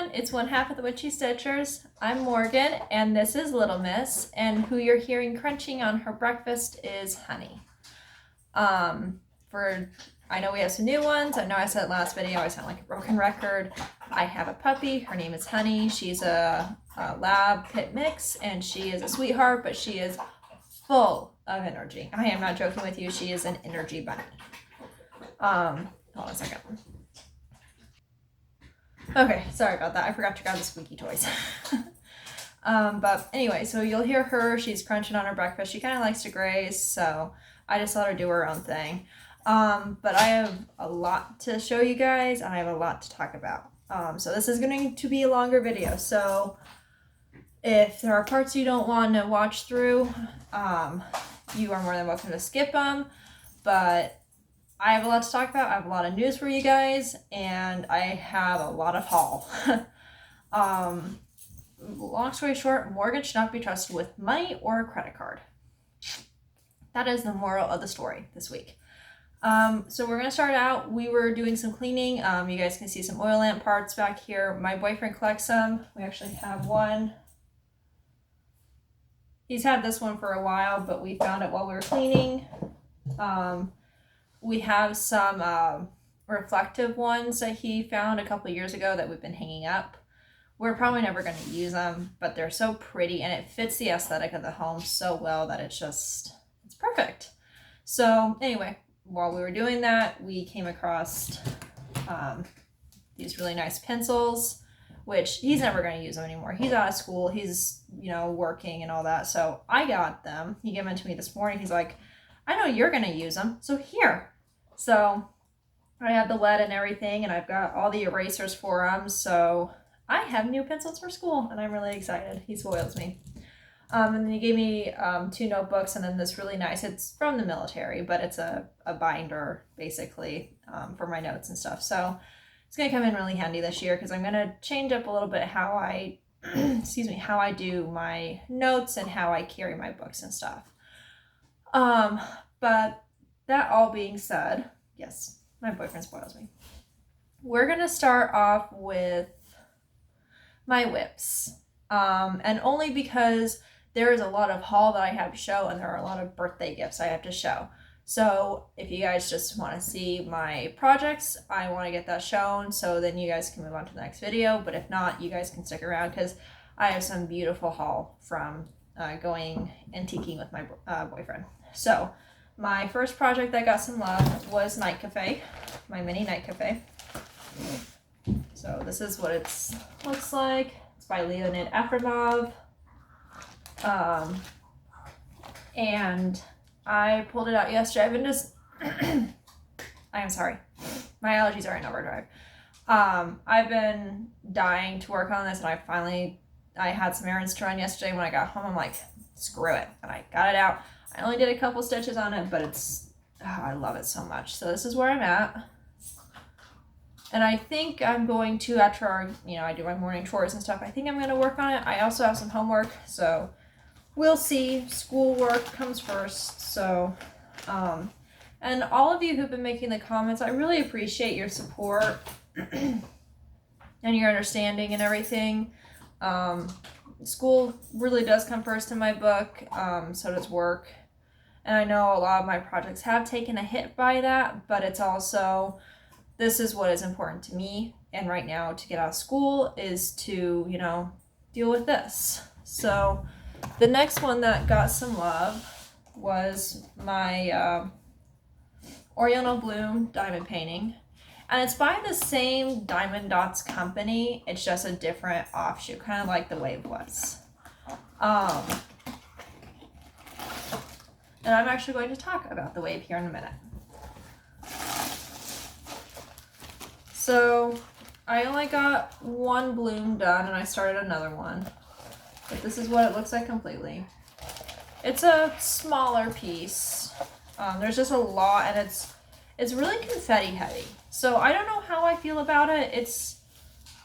everyone, it's one half of the Witchy Stitchers. I'm Morgan, and this is Little Miss, and who you're hearing crunching on her breakfast is Honey. I know we have some new ones. I know I said last video I sound like a broken record. I have a puppy. Her name is Honey. She's a lab pit mix, and she is a sweetheart, but she is full of energy. I am not joking with you. She is an energy bunny. Hold on a second. Okay, sorry about that. I forgot to grab the squeaky toys. But anyway, so you'll hear her. She's crunching on her breakfast. She kind of likes to graze, so I just let her do her own thing. But I have a lot to show you guys, and I have a lot to talk about. So this is going to be a longer video. So if there are parts you don't want to watch through, you are more than welcome to skip them. But I have a lot to talk about. I have a lot of news for you guys, and I have a lot of haul. Long story short, Morgan should not be trusted with money or a credit card. That is the moral of the story this week. So we're going to start out. We were doing some cleaning. You guys can see some oil lamp parts back here. My boyfriend collects them. We actually have one. He's had this one for a while, but we found it while we were cleaning. We have some reflective ones that he found a couple years ago that we've been hanging up. We're probably never going to use them, but they're so pretty and it fits the aesthetic of the home so well that it's perfect. So anyway, while we were doing that, we came across these really nice pencils, which he's never going to use them anymore. He's out of school. He's, working and all that. So I got them. He gave them to me this morning. He's like, I know you're going to use them, so here. So I have the lead and everything, and I've got all the erasers for them, so I have new pencils for school, and I'm really excited. He spoils me. And then he gave me 2 notebooks, and then this really nice, it's from the military, but it's a binder, basically, for my notes and stuff. So it's going to come in really handy this year, because I'm going to change up a little bit how I, how I do my notes and how I carry my books and stuff. But that all being said, yes, my boyfriend spoils me. We're going to start off with my whips. And only because there is a lot of haul that I have to show and there are a lot of birthday gifts I have to show. So if you guys just want to see my projects, I want to get that shown so then you guys can move on to the next video. But if not, you guys can stick around because I have some beautiful haul from going antiquing with my boyfriend. So my first project that got some love was Night Cafe, my mini Night Cafe. So this is what it looks like. It's by Leonid Afronov. And I pulled it out yesterday. I've been just, I am sorry. My allergies are in overdrive. I've been dying to work on this, and I had some errands to run yesterday. When I got home, I'm like, screw it. And I got it out. I only did a couple stitches on it, but I love it so much. So this is where I'm at. And I think I'm going to, after I do my morning chores and stuff, I think I'm going to work on it. I also have some homework, so we'll see. Schoolwork comes first. So, and all of you who've been making the comments, I really appreciate your support and your understanding and everything. School really does come first in my book, so does work. And I know a lot of my projects have taken a hit by that, but it's also, this is what is important to me. And right now, to get out of school is to, deal with this. So the next one that got some love was my Oriental Bloom diamond painting. And it's by the same Diamond Dots company. It's just a different offshoot, kind of like the Wave was. And I'm actually going to talk about the Wave here in a minute. So I only got one bloom done, and I started another one. But this is what it looks like completely. It's a smaller piece. There's just a lot, and it's really confetti heavy. So I don't know how I feel about it. It's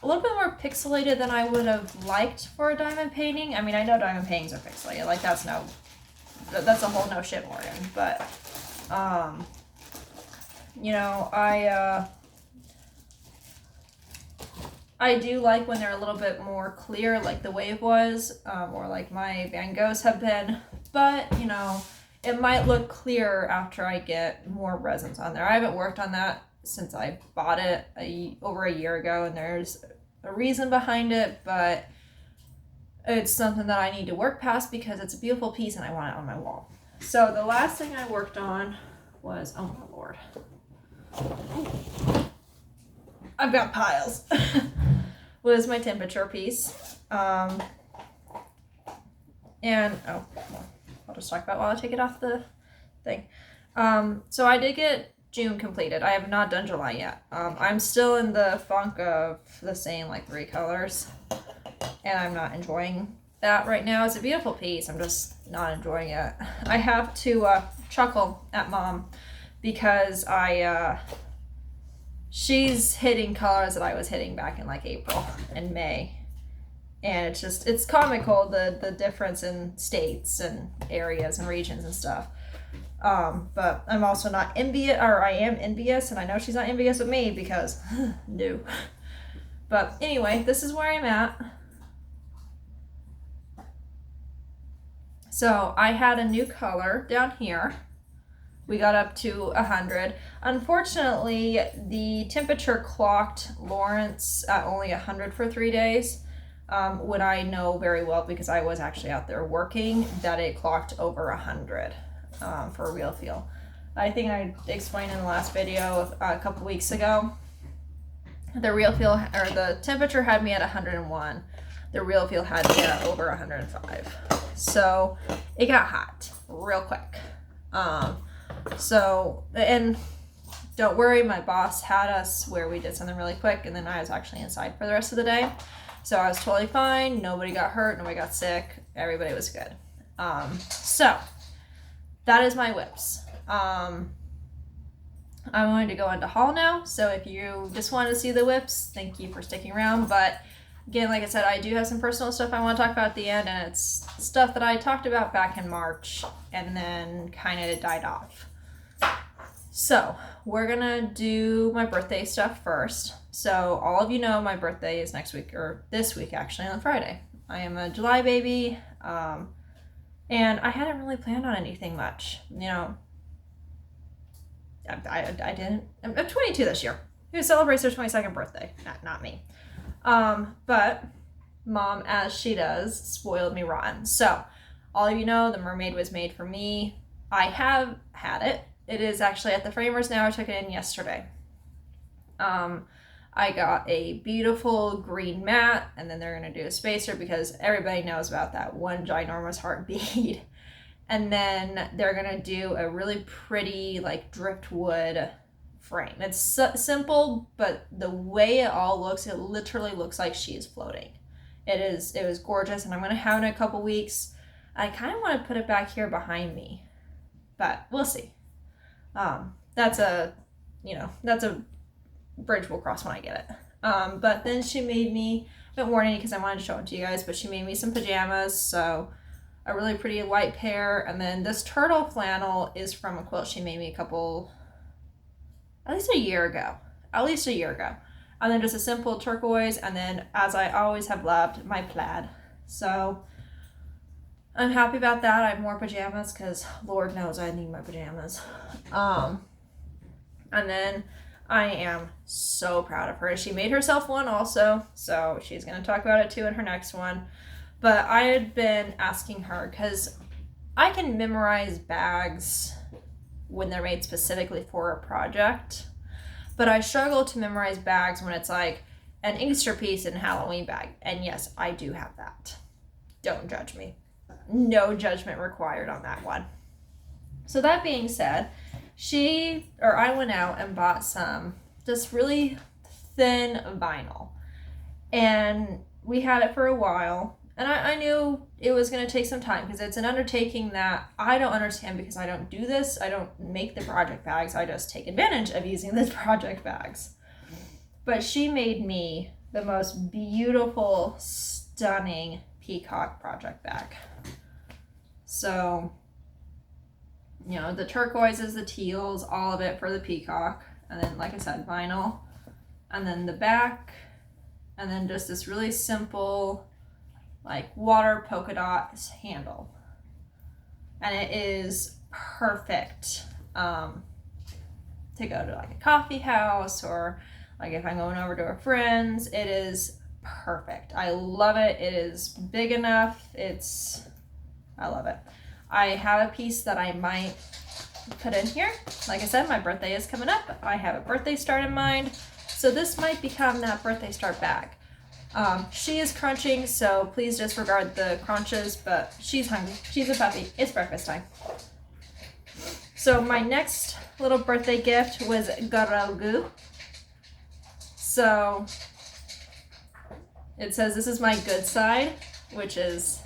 a little bit more pixelated than I would have liked for a diamond painting. I mean, I know diamond paintings are pixelated. Like, that's a whole no shit, Morgan. But, I do like when they're a little bit more clear, like the wave was, or like my Van Goghs have been, but you know, it might look clearer after I get more resins on there. I haven't worked on that since I bought it over a year ago, and there's a reason behind it, but it's something that I need to work past because it's a beautiful piece and I want it on my wall. So the last thing I worked on was, oh my Lord, I've got piles, was my temperature piece. And, oh, I'll just talk about while I take it off the thing. So I did get June completed. I have not done July yet. I'm still in the funk of the same like 3 colors, and I'm not enjoying that right now. It's a beautiful piece. I'm just not enjoying it. I have to chuckle at Mom because she's hitting colors that I was hitting back in like April and May. And it's comical, the difference in states and areas and regions and stuff. But I'm also not envious, or I am envious, and I know she's not envious of me because, no. But anyway, this is where I'm at. So I had a new color down here. We got up to 100. Unfortunately, the temperature clocked Lawrence at only 100 for 3 days. When I know very well, because I was actually out there working, that it clocked over 100 for real feel. I think I explained in the last video a couple weeks ago. The real feel, or the temperature had me at 101. The real feel had me at over 105. So it got hot real quick. So, and don't worry, my boss had us where we did something really quick, and then I was actually inside for the rest of the day. So I was totally fine. Nobody got hurt. Nobody got sick. Everybody was good. So that is my whips. I'm going to go into haul now. So if you just want to see the whips, thank you for sticking around. But again, like I said, I do have some personal stuff I want to talk about at the end, and it's stuff that I talked about back in March and then kind of died off. So we're gonna do my birthday stuff first. So all of you know my birthday is next week, or this week actually, on Friday. I am a July baby, and I hadn't really planned on anything much. You know, I didn't. I'm 22 this year. Who celebrates their 22nd birthday? Not me. But Mom, as she does, spoiled me rotten. So all of you know the mermaid was made for me. I have had it. It is actually at the framers now. I took it in yesterday. I got a beautiful green mat, and then they're going to do a spacer because everybody knows about that one ginormous heart bead. And then they're going to do a really pretty like driftwood frame. It's simple, but the way it all looks, it literally looks like she is floating. It was gorgeous, and I'm going to have it in a couple weeks. I kind of want to put it back here behind me, but we'll see. That's a bridge we'll cross when I get it. But then she made me, I haven't worn any because I wanted to show it to you guys, but she made me some pajamas. So a really pretty light pair. And then this turtle flannel is from a quilt she made me at least a year ago. And then just a simple turquoise. And then, as I always have loved, my plaid. So I'm happy about that. I have more pajamas because Lord knows I need my pajamas. And then I am so proud of her. She made herself one also, so she's going to talk about it too in her next one. But I had been asking her, because I can memorize bags when they're made specifically for a project, but I struggle to memorize bags when it's like an Inkster piece and Halloween bag. And yes, I do have that. Don't judge me. No judgment required on that one. So that being said, I went out and bought some just really thin vinyl, and we had it for a while, and I knew it was going to take some time because it's an undertaking that I don't understand because I don't do this. I don't make the project bags. I just take advantage of using the project bags. But she made me the most beautiful, stunning peacock project bag. So, you know, the turquoises, the teals, all of it for the peacock. And then, like I said, vinyl. And then the back and then just this really simple like water polka dot handle. And it is perfect to go to like a coffee house, or like if I'm going over to a friend's. It is perfect. I love it. It is big enough. I love it. I have a piece that I might put in here. Like I said, my birthday is coming up. I have a birthday start in mind. So this might become that birthday start bag. She is crunching, so please disregard the crunches, but she's hungry. She's a puppy. It's breakfast time. So my next little birthday gift was garogu. So it says this is my good side, which is,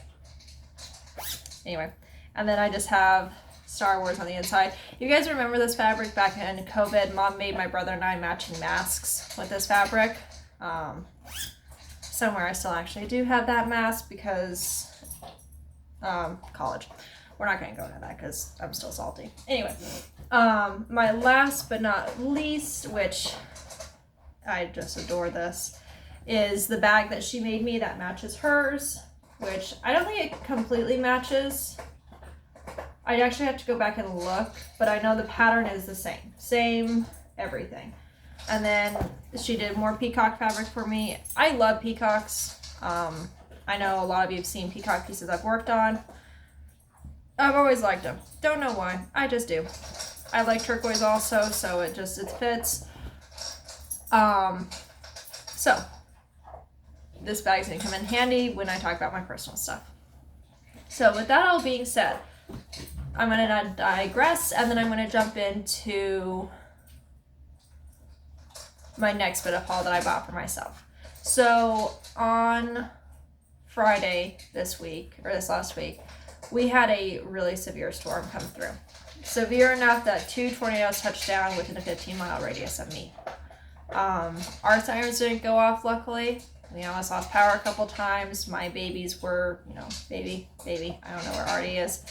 anyway. And then I just have Star Wars on the inside. You guys remember this fabric back in COVID? Mom made my brother and I matching masks with this fabric. Somewhere I still actually do have that mask because college. We're not going to go into that because I'm still salty. Anyway, my last but not least, which I just adore this, is the bag that she made me that matches hers, which I don't think it completely matches. I actually have to go back and look, but I know the pattern is the same. Same everything. And then she did more peacock fabric for me. I love peacocks. I know a lot of you have seen peacock pieces I've worked on. I've always liked them. Don't know why. I just do. I like turquoise also, so it fits. So this bag's gonna come in handy when I talk about my personal stuff. So with that all being said, I'm gonna digress, and then I'm gonna jump into my next bit of haul that I bought for myself. So on Friday this last week, we had a really severe storm come through. Severe enough that 2 tornadoes touched down within a 15-mile radius of me. Our sirens didn't go off, luckily. We almost lost power a couple times. My babies were, baby, I don't know where Artie is.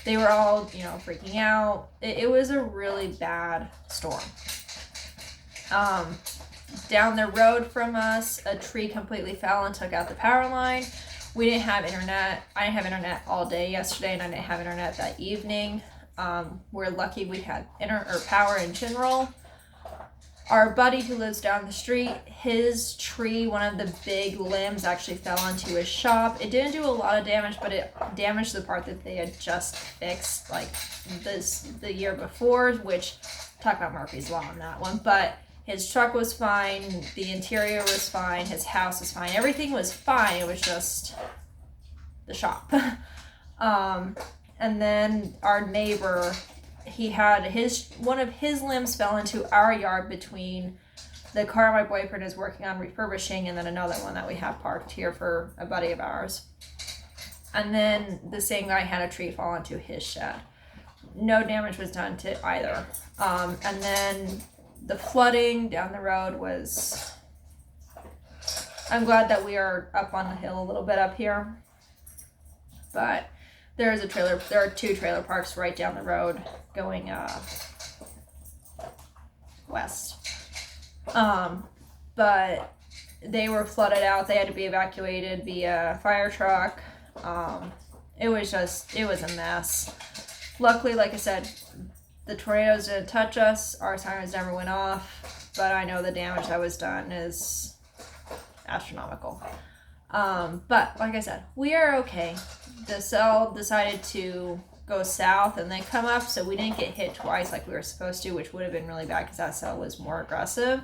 They were all, freaking out. It was a really bad storm. Down the road from us, a tree completely fell and took out the power line. We didn't have internet. I didn't have internet all day yesterday, and I didn't have internet that evening. We're lucky we had power in general. Our buddy who lives down the street, his tree, one of the big limbs actually fell onto his shop. It didn't do a lot of damage, but it damaged the part that they had just fixed like the year before, which, talk about Murphy's Law on that one. But his truck was fine, the interior was fine, his house was fine, everything was fine. It was just the shop. And then our neighbor, he had one of his limbs fell into our yard between the car my boyfriend is working on refurbishing and then another one that we have parked here for a buddy of ours. And then the same guy had a tree fall into his shed. No damage was done to either. And then the flooding down the road was, I'm glad that we are up on the hill a little bit up here. But there are 2 trailer parks right down the road going west. But they were flooded out. They had to be evacuated via fire truck. It was a mess. Luckily, like I said, the tornadoes didn't touch us. Our sirens never went off. But I know the damage that was done is astronomical. But like I said, we are okay. The cell decided to go south and then come up, so we didn't get hit twice like we were supposed to, which would have been really bad because that cell was more aggressive.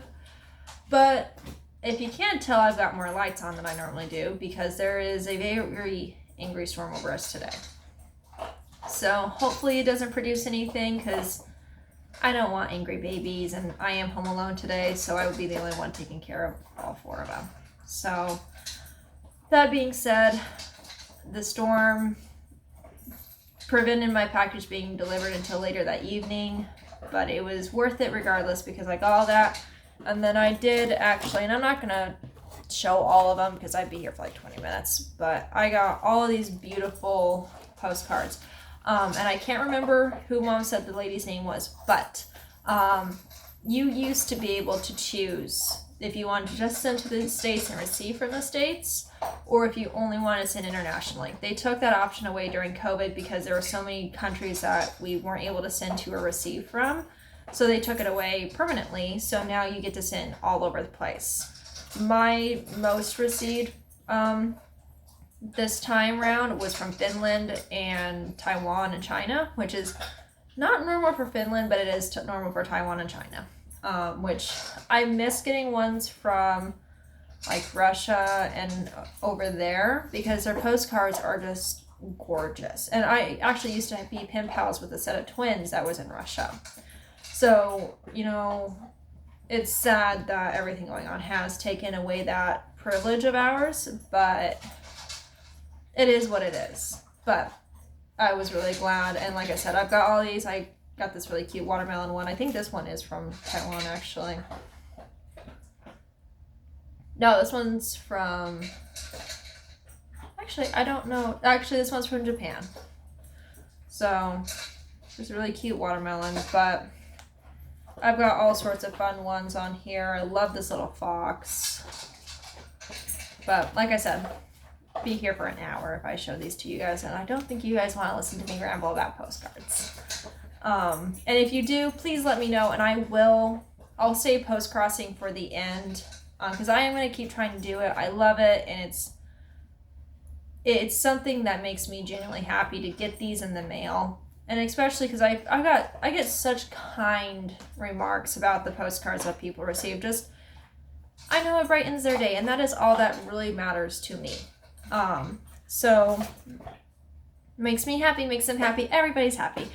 But if you can't tell, I've got more lights on than I normally do because there is a very angry storm over us today. So hopefully it doesn't produce anything because I don't want angry babies, and I am home alone today, so I would be the only one taking care of all 4 of them. So that being said, the storm prevented my package being delivered until later that evening, but it was worth it regardless because I got all that. And then I did actually, and I'm not gonna show all of them because I'd be here for like 20 minutes, but I got all of these beautiful postcards. And I can't remember who Mom said the lady's name was, but you used to be able to choose if you want to just send to the States and receive from the States, or if you only want to send internationally. They took that option away during COVID because there were so many countries that we weren't able to send to or receive from. So they took it away permanently. So now you get to send all over the place. My most received this time round was from Finland and Taiwan and China, which is not normal for Finland, but it is normal for Taiwan and China. Which I miss getting ones from like Russia and over there because their postcards are just gorgeous. And I actually used to be pen pals with a set of twins that was in Russia. So, you know, it's sad that everything going on has taken away that privilege of ours, but it is what it is. But I was really glad, and like I said, I've got all these. I got this really cute watermelon one. I think this one is from Taiwan, actually. No, this one's from... Actually, I don't know. Actually, this one's from Japan. So, it's a really cute watermelon, but I've got all sorts of fun ones on here. I love this little fox. But, like I said, be here for an hour if I show these to you guys, and I don't think you guys want to listen to me ramble about postcards. And if you do, please let me know, and I'll save post-crossing for the end, because I am going to keep trying to do it. I love it, and it's something that makes me genuinely happy to get these in the mail, and especially because I get such kind remarks about the postcards that people receive. Just, I know it brightens their day, and that is all that really matters to me. So makes me happy, makes them happy, everybody's happy.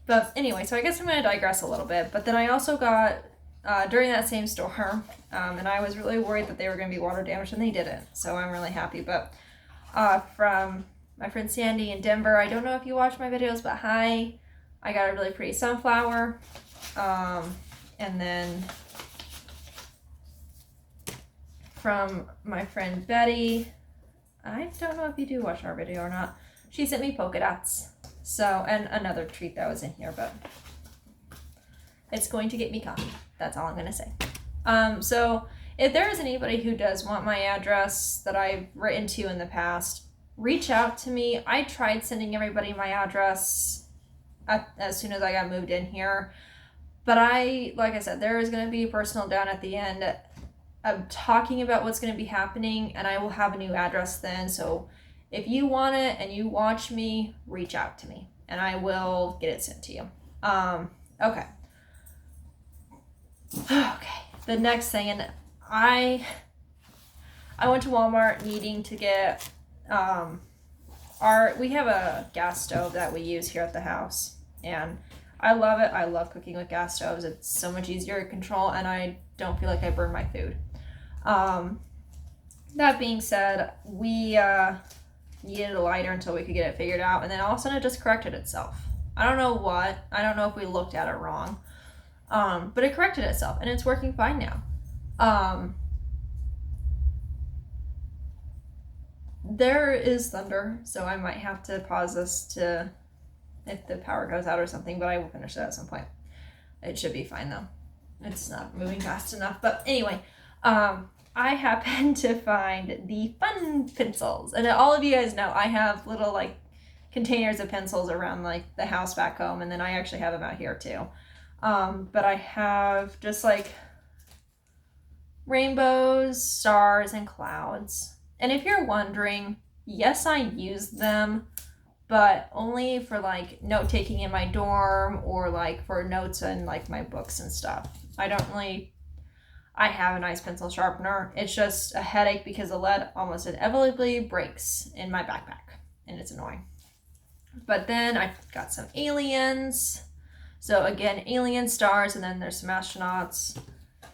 But anyway, so I guess I'm going to digress a little bit, but then I also got, during that same store, and I was really worried that they were going to be water damaged, and they didn't, so I'm really happy. But from my friend Sandy in Denver, I don't know if you watch my videos, but hi, I got a really pretty sunflower. And then from my friend Betty, I don't know if you do watch our video or not, she sent me polka dots. So, and another treat that was in here, but it's going to get me coffee. That's all I'm going to say. So if there is anybody who does want my address that I've written to in the past, reach out to me. I tried sending everybody my address as soon as I got moved in here. But like I said, there is going to be a personal down at the end of talking about what's going to be happening, and I will have a new address then. So if you want it and you watch me, reach out to me and I will get it sent to you. Okay. The next thing, and I went to Walmart needing to get we have a gas stove that we use here at the house, and I love it. I love cooking with gas stoves. It's so much easier to control, and I don't feel like I burn my food. That being said, we needed a lighter until we could get it figured out, and then all of a sudden it just corrected itself. I don't know what. I don't know if we looked at it wrong, but it corrected itself, and it's working fine now. There is thunder, so I might have to pause this if the power goes out or something, but I will finish that at some point. It should be fine though. It's not moving fast enough. But anyway, I happened to find the fun pencils, and all of you guys know I have little like containers of pencils around like the house back home, and then I actually have them out here too. But I have just like rainbows, stars, and clouds. And if you're wondering, yes, I use them, but only for like note taking in my dorm or like for notes and like my books and stuff. I have a nice pencil sharpener. It's just a headache because the lead almost inevitably breaks in my backpack, and it's annoying. But then I got some aliens. So again, alien stars, and then there's some astronauts.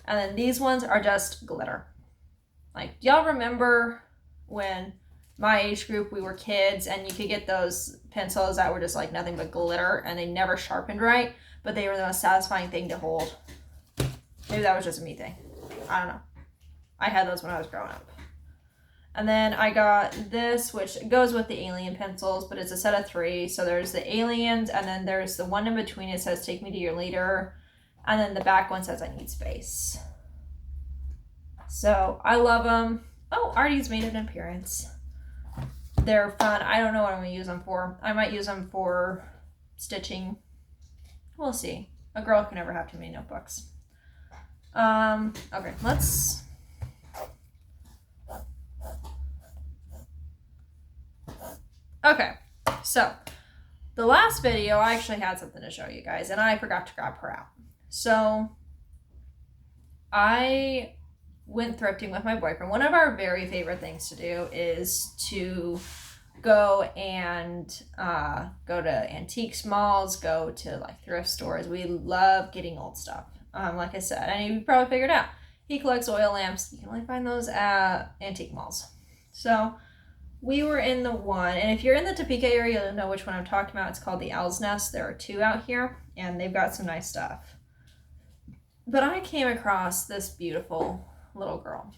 And then these ones are just glitter. Like, do y'all remember when my age group, we were kids, and you could get those pencils that were just like nothing but glitter, and they never sharpened right, but they were the most satisfying thing to hold? Maybe that was just a me thing. I don't know. I had those when I was growing up. And then I got this, which goes with the alien pencils, but it's a set of 3. So there's the aliens, and then there's the one in between. It says, "Take me to your leader." And then the back one says, "I need space." So I love them. Oh, Artie's made an appearance. They're fun. I don't know what I'm going to use them for. I might use them for stitching. We'll see. A girl can never have too many notebooks. Okay, let's... Okay, so the last video, I actually had something to show you guys, and I forgot to grab her out. So I went thrifting with my boyfriend. One of our very favorite things to do is to go and go to antiques malls, go to like thrift stores. We love getting old stuff. Like I said, and you probably figured out, he collects oil lamps. You can only find those at antique malls. So we were in the one, and if you're in the Topeka area, you'll know which one I'm talking about. It's called the Owl's Nest. There are two out here, and they've got some nice stuff. But I came across this beautiful little girl.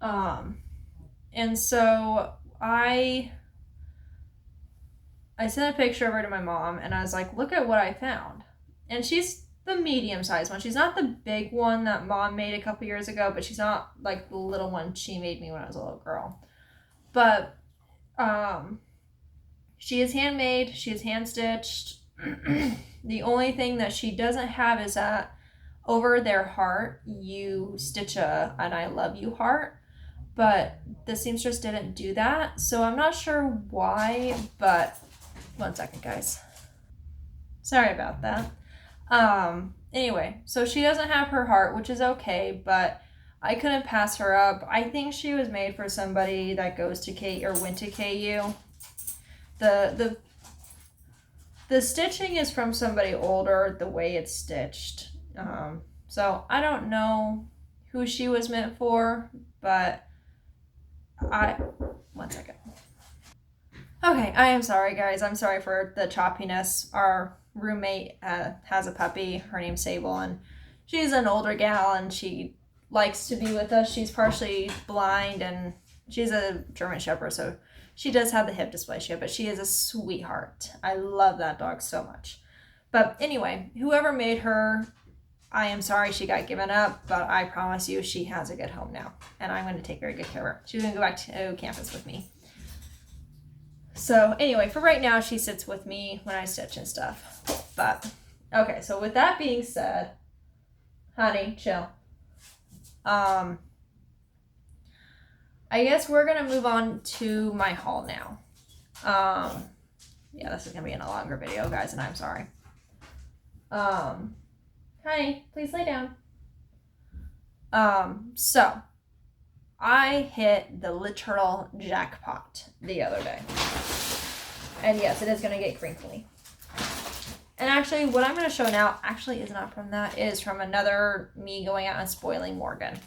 And so I sent a picture over to my mom, and I was like, look at what I found. And she's the medium-sized one. She's not the big one that Mom made a couple years ago, but she's not like the little one she made me when I was a little girl. But she is handmade. She is hand-stitched. The only thing that she doesn't have is that over their heart, you stitch an I love you heart. But the seamstress didn't do that. So I'm not sure why, but one second, guys. Sorry about that. Anyway, so she doesn't have her heart, which is okay, but I couldn't pass her up. I think she was made for somebody that goes to K or went to KU. The stitching is from somebody older, the way it's stitched. So I don't know who she was meant for, but one second. Okay, I am sorry, guys. I'm sorry for the choppiness. Our roommate has a puppy. Her name's Sable, and she's an older gal, and she likes to be with us. She's partially blind, and she's a German Shepherd, so she does have the hip dysplasia, but she is a sweetheart. I love that dog so much. But anyway, whoever made her, I am sorry she got given up, but I promise you she has a good home now, and I'm going to take very good care of her. She's going to go back to campus with me. So anyway, for right now, she sits with me when I stitch and stuff. But, okay, so with that being said, honey, chill. I guess we're going to move on to my haul now. Yeah, this is going to be in a longer video, guys, and I'm sorry. Honey, please lay down. So I hit the literal jackpot the other day. And yes, it is going to get crinkly. And actually, what I'm going to show now actually is not from that. It is from another me going out and spoiling Morgan.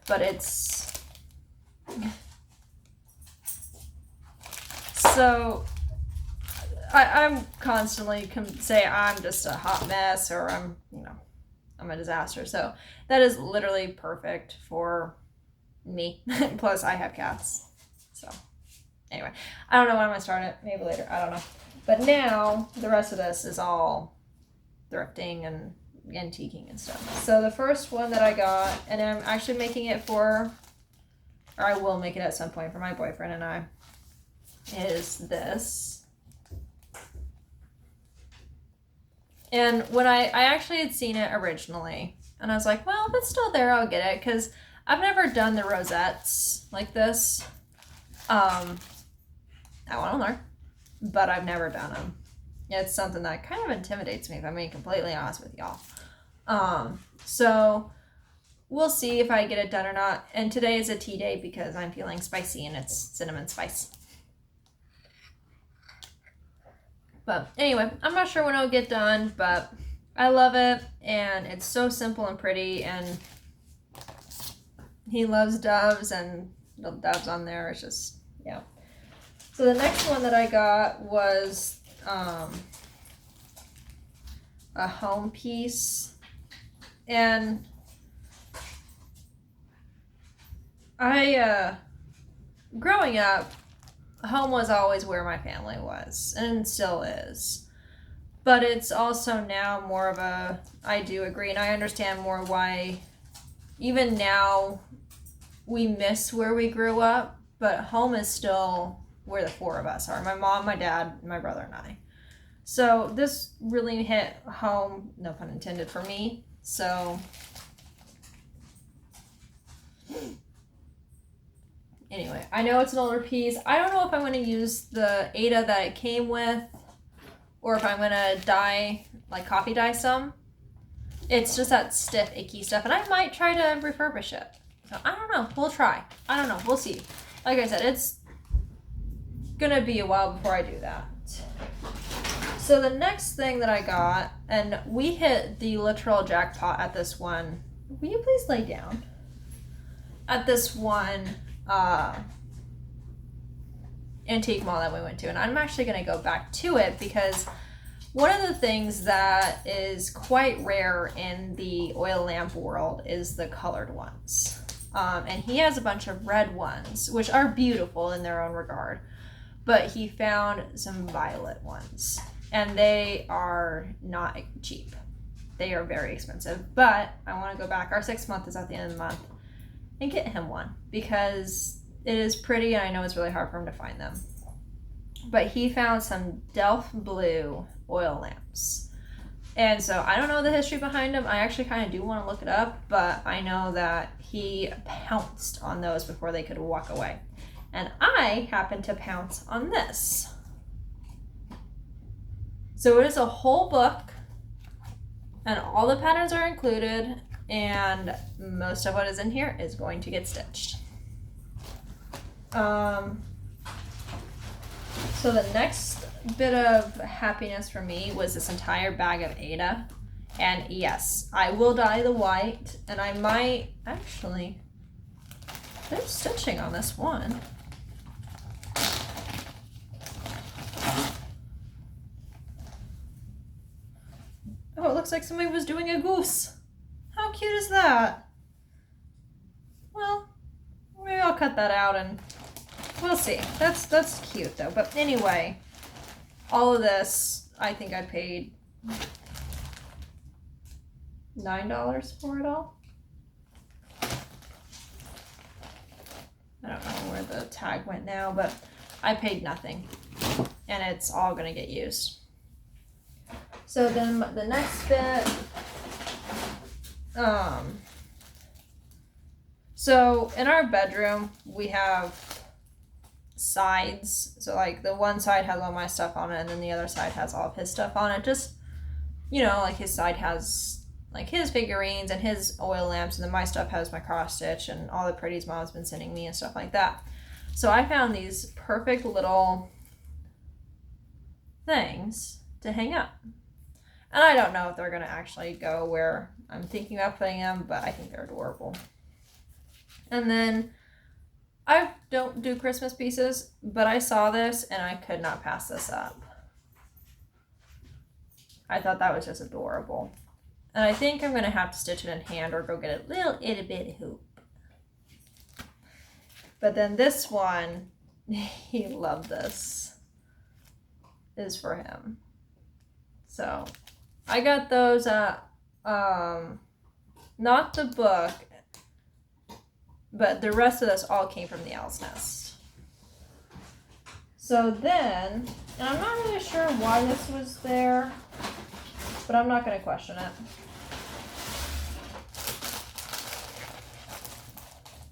But it's... So, I'm constantly say I'm just a hot mess, or I'm a disaster. So that is literally perfect for me. Plus, I have cats. So, anyway, I don't know when I'm going to start it. Maybe later. I don't know. But now, the rest of this is all thrifting and antiquing and stuff. So the first one that I got, and I'm actually making it for, or I will make it at some point for my boyfriend and I, is this. And when I actually had seen it originally, and I was like, well, if it's still there, I'll get it, because I've never done the rosettes like this. I want to learn, but I've never done them. It's something that kind of intimidates me, if I'm being completely honest with y'all. So we'll see if I get it done or not. And today is a tea day because I'm feeling spicy and it's cinnamon spice. But anyway, I'm not sure when it'll get done, but I love it, and it's so simple and pretty, and he loves doves, and the doves on there is just, yeah. So the next one that I got was a home piece, and growing up, home was always where my family was, and still is. But it's also now more of a, I do agree, and I understand more why even now we miss where we grew up, but home is still where the four of us are. My mom, my dad, my brother, and I. So this really hit home, no pun intended, for me. So anyway, I know it's an older piece. I don't know if I'm going to use the Ada that it came with or if I'm going to dye, like coffee dye some. It's just that stiff, icky stuff, and I might try to refurbish it. So I don't know. We'll try. I don't know. We'll see. Like I said, it's going to be a while before I do that. So the next thing that I got, and we hit the literal jackpot at this one. Will you please lay down? At this one antique mall that we went to, and I'm actually going to go back to it because one of the things that is quite rare in the oil lamp world is the colored ones. And he has a bunch of red ones, which are beautiful in their own regard, but he found some violet ones, and they are not cheap. They are very expensive, but I want to go back. Our 6th month is at the end of the month, and get him one because it is pretty, and I know it's really hard for him to find them. But he found some Delft blue oil lamps. And so I don't know the history behind them. I actually kind of do want to look it up, but I know that he pounced on those before they could walk away. And I happened to pounce on this. So it is a whole book, and all the patterns are included, and most of what is in here is going to get stitched. So the next bit of happiness for me was this entire bag of Ada. And yes, I will dye the white, and I might actually, there's stitching on this one. Oh, it looks like somebody was doing a goose. How cute is that? Well, maybe I'll cut that out and we'll see. That's cute though. But anyway, all of this, I think I paid $9 for it all. I don't know where the tag went now, but I paid nothing, and it's all gonna get used. So then the next bit, so in our bedroom we have sides. So like the one side has all my stuff on it, and then the other side has all of his stuff on it. Just, you know, like his side has like his figurines and his oil lamps, and then my stuff has my cross stitch and all the pretties mom's been sending me and stuff like that. So I found these perfect little things to hang up. And I don't know if they're going to actually go where I'm thinking about putting them, but I think they're adorable. And then I don't do Christmas pieces, but I saw this and I could not pass this up. I thought that was just adorable. And I think I'm going to have to stitch it in hand or go get a little itty bitty hoop. But then this one, he loved this, is for him. So I got those at, not the book, but the rest of this all came from the Owl's Nest. So then, and I'm not really sure why this was there, but I'm not going to question it.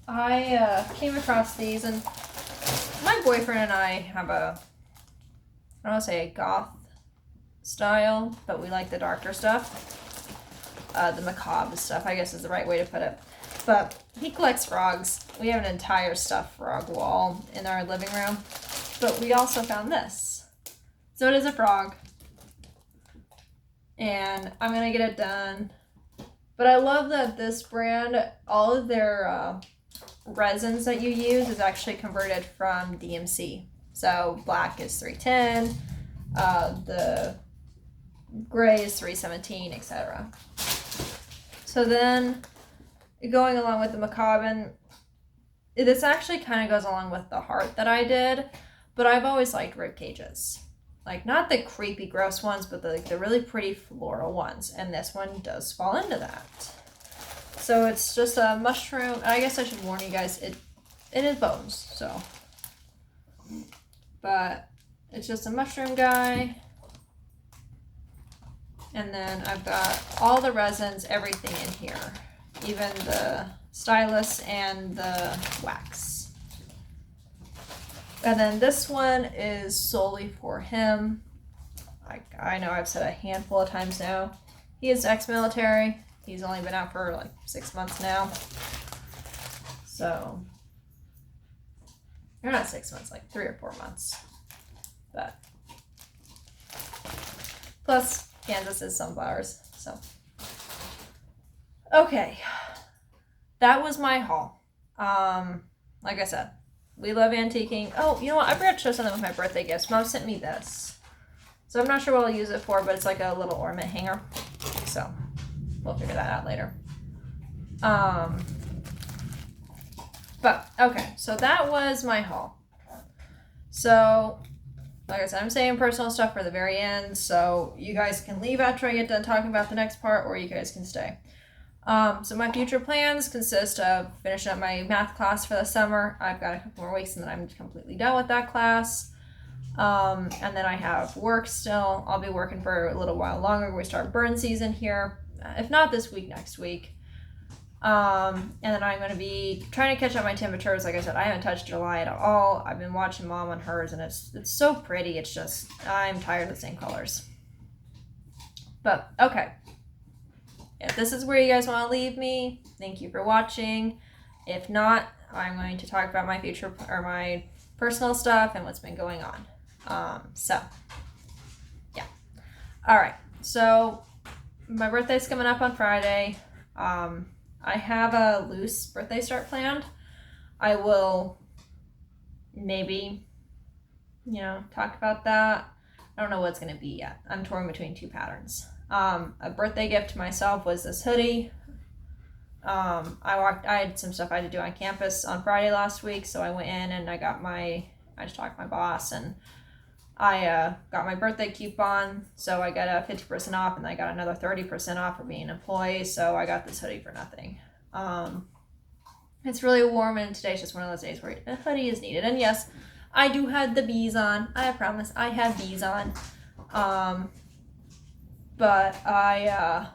I came across these, and my boyfriend and I have I don't want to say a goth style, but we like the darker stuff. The macabre stuff, I guess is the right way to put it. But he collects frogs. We have an entire stuffed frog wall in our living room. But we also found this. So it is a frog. And I'm going to get it done. But I love that this brand, all of their resins that you use is actually converted from DMC. So black is 310, the gray is 317, etc. So then going along with the macabre, this actually kind of goes along with the heart that I did, but I've always liked rib cages. Like, not the creepy, gross ones, but the really pretty floral ones. And this one does fall into that. So it's just a mushroom. I guess I should warn you guys, it is bones, so. But it's just a mushroom guy. And then I've got all the resins, everything in here. Even the stylus and the wax. And then this one is solely for him. I know I've said a handful of times now. He is ex-military. He's only been out for like 6 months now. So, or not 6 months, like 3 or 4 months. But, plus Kansas is sunflowers, so. Okay, that was my haul. Like I said, we love antiquing. Oh, you know what? I forgot to show something with my birthday gifts. Mom sent me this. So I'm not sure what I'll use it for, but it's like a little ornament hanger. So we'll figure that out later. But okay, so that was my haul. So like I said, I'm saying personal stuff for the very end, so you guys can leave after I get done talking about the next part, or you guys can stay. So my future plans consist of finishing up my math class for the summer. I've got a couple more weeks and then I'm completely done with that class. And then I have work still. I'll be working for a little while longer. We start burn season here. If not this week, next week. And then I'm going to be trying to catch up my temperatures. Like I said, I haven't touched July at all. I've been watching Mom on hers and it's so pretty. It's just, I'm tired of the same colors. But, okay. If this is where you guys want to leave me, thank you for watching. If not, I'm going to talk about my future or my personal stuff and what's been going on. So, yeah. All right. So, my birthday's coming up on Friday. I have a loose birthday start planned. I will maybe, talk about that. I don't know what it's going to be yet. I'm torn between 2 patterns. A birthday gift to myself was this hoodie. I had some stuff I had to do on campus on Friday last week, so I went in and I just talked to my boss and I got my birthday coupon, so I got a 50% off and I got another 30% off for being an employee, so I got this hoodie for nothing. It's really warm and today's just one of those days where a hoodie is needed. And yes, I do have the bees on. I promise I have bees on. But I've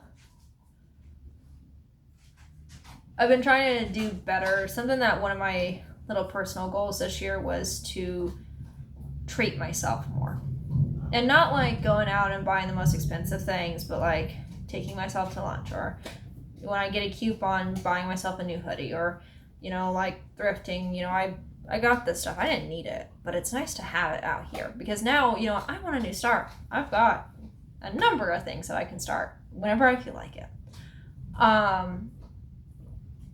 been trying to do better. Something that one of my little personal goals this year was to treat myself more. And not like going out and buying the most expensive things, but like taking myself to lunch, or when I get a coupon, buying myself a new hoodie, or, like thrifting. I got this stuff. I didn't need it, but it's nice to have it out here because now, I want a new start. I've got a number of things that I can start whenever I feel like it.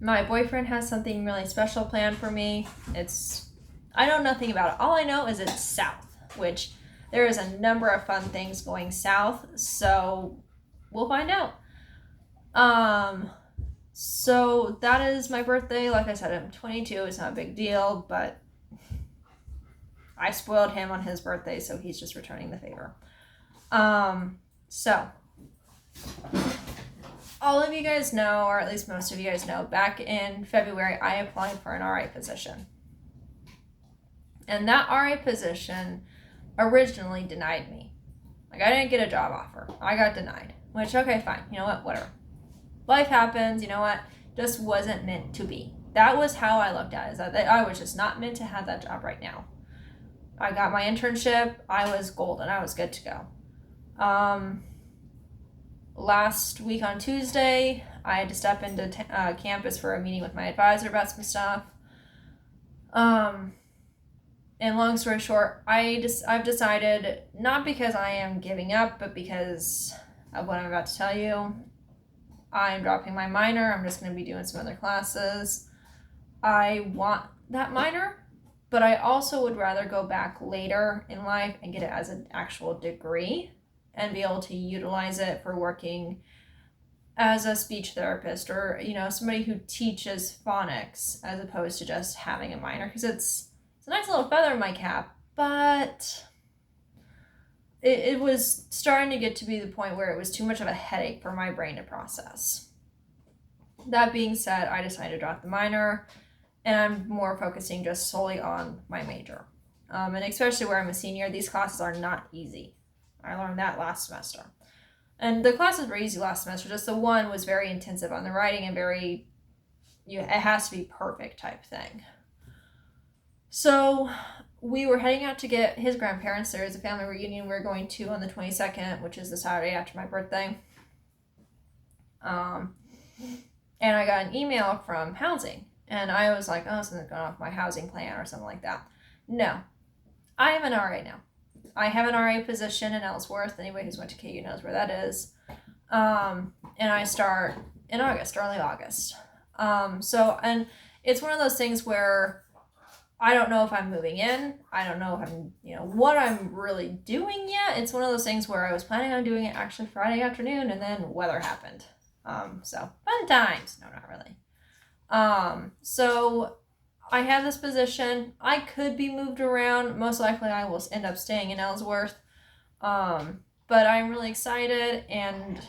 My boyfriend has something really special planned for me. I know nothing about it. All I know is it's south, which there is a number of fun things going south, so we'll find out. So that is my birthday. Like I said, I'm 22. It's not a big deal, but I spoiled him on his birthday, so he's just returning the favor. So all of you guys know, or at least most of you guys know, back in February, I applied for an RA position. And that RA position originally denied me. Like, I didn't get a job offer. I got denied. Which, okay, fine. You know what? Whatever. Life happens. You know what? Just wasn't meant to be. That was how I looked at it. Is that I was just not meant to have that job right now. I got my internship. I was golden. I was good to go. Last week on Tuesday, I had to step into campus for a meeting with my advisor about some stuff. And long story short, I've decided, not because I am giving up, but because of what I'm about to tell you, I'm dropping my minor. I'm just going to be doing some other classes. I want that minor, but I also would rather go back later in life and get it as an actual degree and be able to utilize it for working as a speech therapist or, somebody who teaches phonics as opposed to just having a minor, because it's a nice little feather in my cap, but it was starting to get to be the point where it was too much of a headache for my brain to process. That being said, I decided to drop the minor, and I'm more focusing just solely on my major. And especially where I'm a senior, these classes are not easy. I learned that last semester. And the classes were easy last semester, just the one was very intensive on the writing and very, it has to be perfect type thing. So we were heading out to get his grandparents. There is a family reunion we're going to on the 22nd, which is the Saturday after my birthday. And I got an email from housing, and I was like, oh, something's going off my housing plan or something like that. No, I am an RA now. I have an RA position in Ellsworth. Anybody who's went to KU knows where that is. And I start in August, early August. And it's one of those things where I don't know if I'm moving in. I don't know if I'm, what I'm really doing yet. It's one of those things where I was planning on doing it actually Friday afternoon, and then weather happened. So fun times. No, not really. So I have this position. I could be moved around. Most likely I will end up staying in Ellsworth. But I'm really excited. And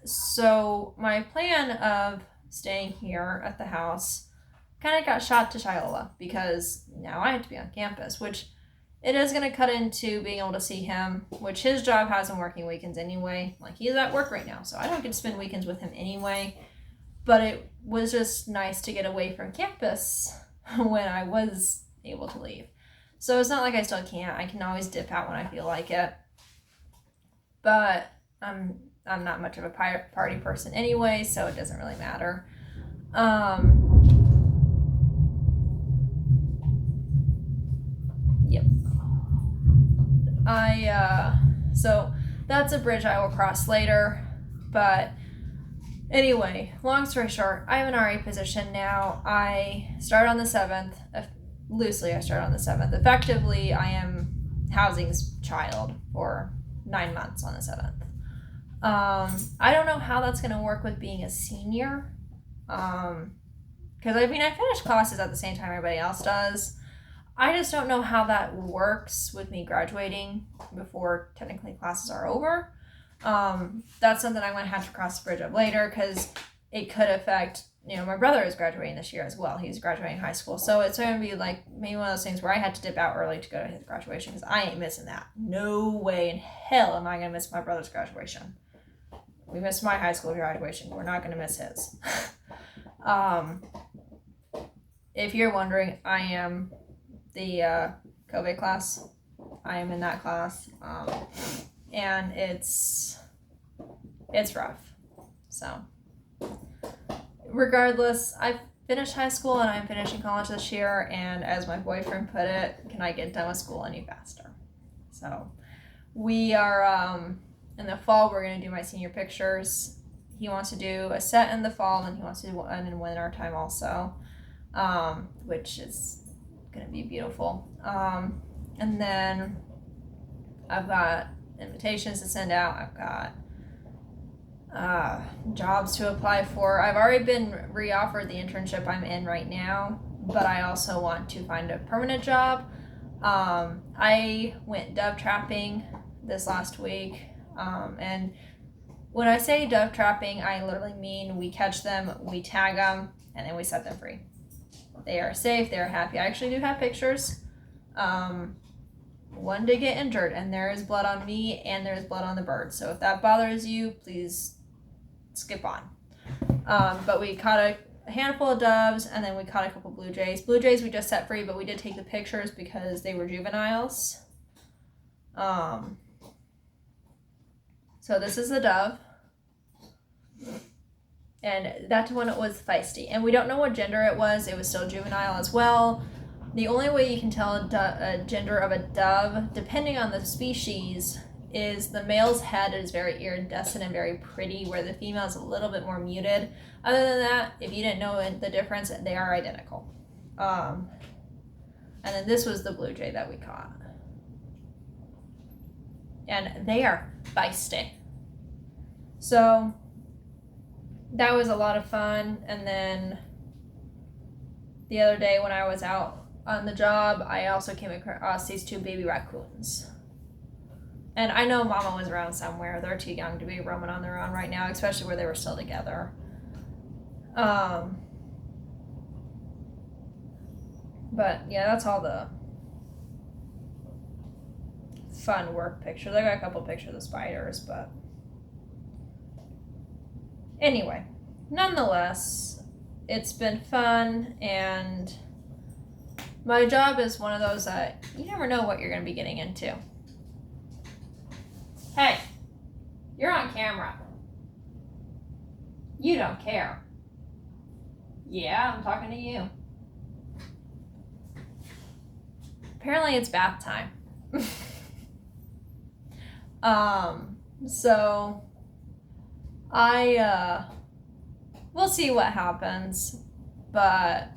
so my plan of staying here at the house kind of got shot to Shiloh because now I have to be on campus, which it is going to cut into being able to see him, which his job has him working weekends anyway. Like, he's at work right now, so I don't get to spend weekends with him anyway. But it was just nice to get away from campus when I was able to leave. So it's not like I still can't. I can always dip out when I feel like it. But I'm not much of a party person anyway, so it doesn't really matter. Yep. So that's a bridge I will cross later. But anyway, long story short, I have an RA position now. I start on the 7th. Loosely, I start on the 7th. Effectively, I am housing's child for 9 months on the 7th. I don't know how that's going to work with being a senior. Because I finished classes at the same time everybody else does. I just don't know how that works with me graduating before technically classes are over. That's something I'm going to have to cross the bridge of later, because it could affect, my brother is graduating this year as well. He's graduating high school. So it's going to be like maybe one of those things where I had to dip out early to go to his graduation, because I ain't missing that. No way in hell am I going to miss my brother's graduation. We missed my high school graduation. We're not going to miss his. If you're wondering, I am the COVID class. I am in that class. And it's rough. So regardless, I finished high school and I'm finishing college this year, and as my boyfriend put it, can I get done with school any faster? So we are in the fall, we're going to do my senior pictures. He wants to do a set in the fall, and he wants to do one in winter time also, which is going to be beautiful. And then I've got invitations to send out. I've got jobs to apply for. I've already been re-offered the internship I'm in right now, but I also want to find a permanent job. I went dove trapping this last week, and when I say dove trapping, I literally mean we catch them, we tag them, and then we set them free. They are safe, they are happy. I actually do have pictures. One did get injured, and there is blood on me, and there is blood on the bird. So if that bothers you, please skip on. But we caught a handful of doves, and then we caught a couple blue jays. Blue jays we just set free, but we did take the pictures because they were juveniles. So this is the dove. And that one was feisty. And we don't know what gender it was. It was still juvenile as well. The only way you can tell a gender of a dove, depending on the species, is the male's head is very iridescent and very pretty, where the female is a little bit more muted. Other than that, if you didn't know the difference, they are identical. And then this was the blue jay that we caught. And they are feisty. So that was a lot of fun. And then the other day when I was out on the job, I also came across these two baby raccoons. And I know Mama was around somewhere. They're too young to be roaming on their own right now, especially where they were still together. But yeah, that's all the fun work pictures. I got a couple pictures of spiders, but anyway, nonetheless, it's been fun, and my job is one of those that you never know what you're going to be getting into. Hey, you're on camera. You don't care. Yeah, I'm talking to you. Apparently it's bath time. So we'll see what happens, but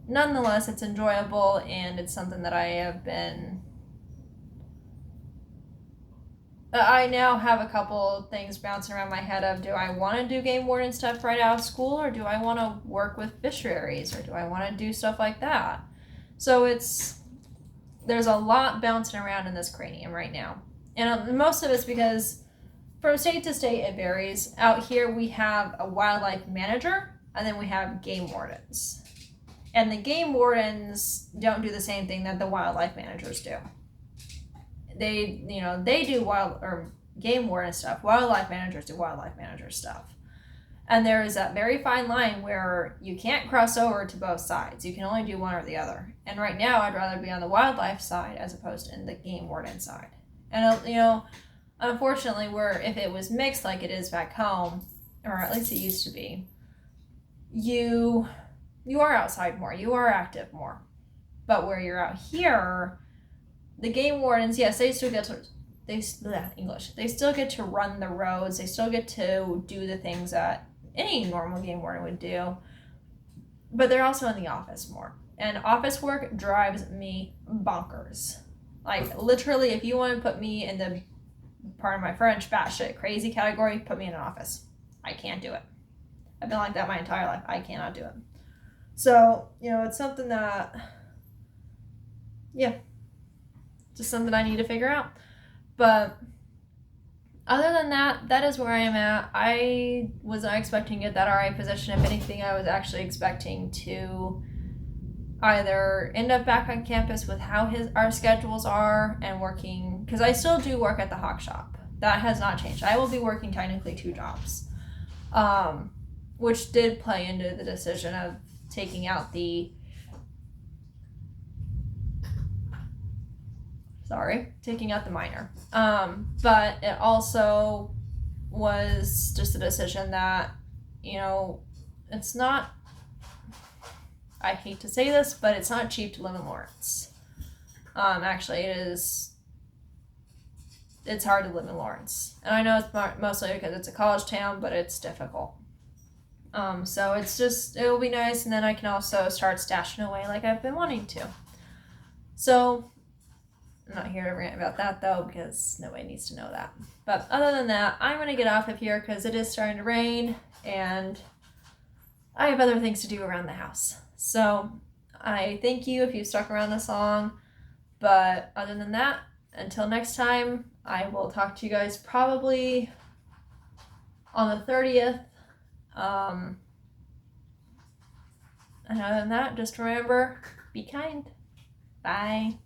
nonetheless, it's enjoyable, and it's something that I now have a couple things bouncing around my head of, do I want to do game warden stuff right out of school, or do I want to work with fisheries, or do I want to do stuff like that? So there's a lot bouncing around in this cranium right now. And most of it's because from state to state it varies. Out here we have a wildlife manager, and then we have game wardens. And the game wardens don't do the same thing that the wildlife managers do. They do game warden stuff. Wildlife managers do wildlife manager stuff. And there is that very fine line where you can't cross over to both sides. You can only do one or the other. And right now, I'd rather be on the wildlife side as opposed to in the game warden side. And, unfortunately, if it was mixed like it is back home, or at least it used to be, you are outside more. You are active more. But where you're out here, the game wardens, yes, they still get to... They still get to run the roads. They still get to do the things that any normal game warden would do, but they're also in the office more. And office work drives me bonkers. Like, literally, if you want to put me in the, pardon my French, batshit crazy category, put me in an office. I can't do it. I've been like that my entire life. I cannot do it. So, it's something that, just something I need to figure out. But other than that, that is where I am at. I was not expecting to get that RA position. If anything, I was actually expecting to either end up back on campus with how our schedules are and working, because I still do work at the hawk shop. That has not changed. I will be working technically 2 jobs, which did play into the decision of taking out the minor. But it also was just a decision that, it's not, I hate to say this, but it's not cheap to live in Lawrence. Actually, it's hard to live in Lawrence. And I know it's mostly because it's a college town, but it's difficult. So it'll be nice, and then I can also start stashing away like I've been wanting to. So I'm not here to rant about that, though, because nobody needs to know that. But other than that, I'm going to get off of here because it is starting to rain, and I have other things to do around the house. So I thank you if you stuck around this long. But other than that, until next time, I will talk to you guys probably on the 30th. And other than that, just remember, be kind. Bye.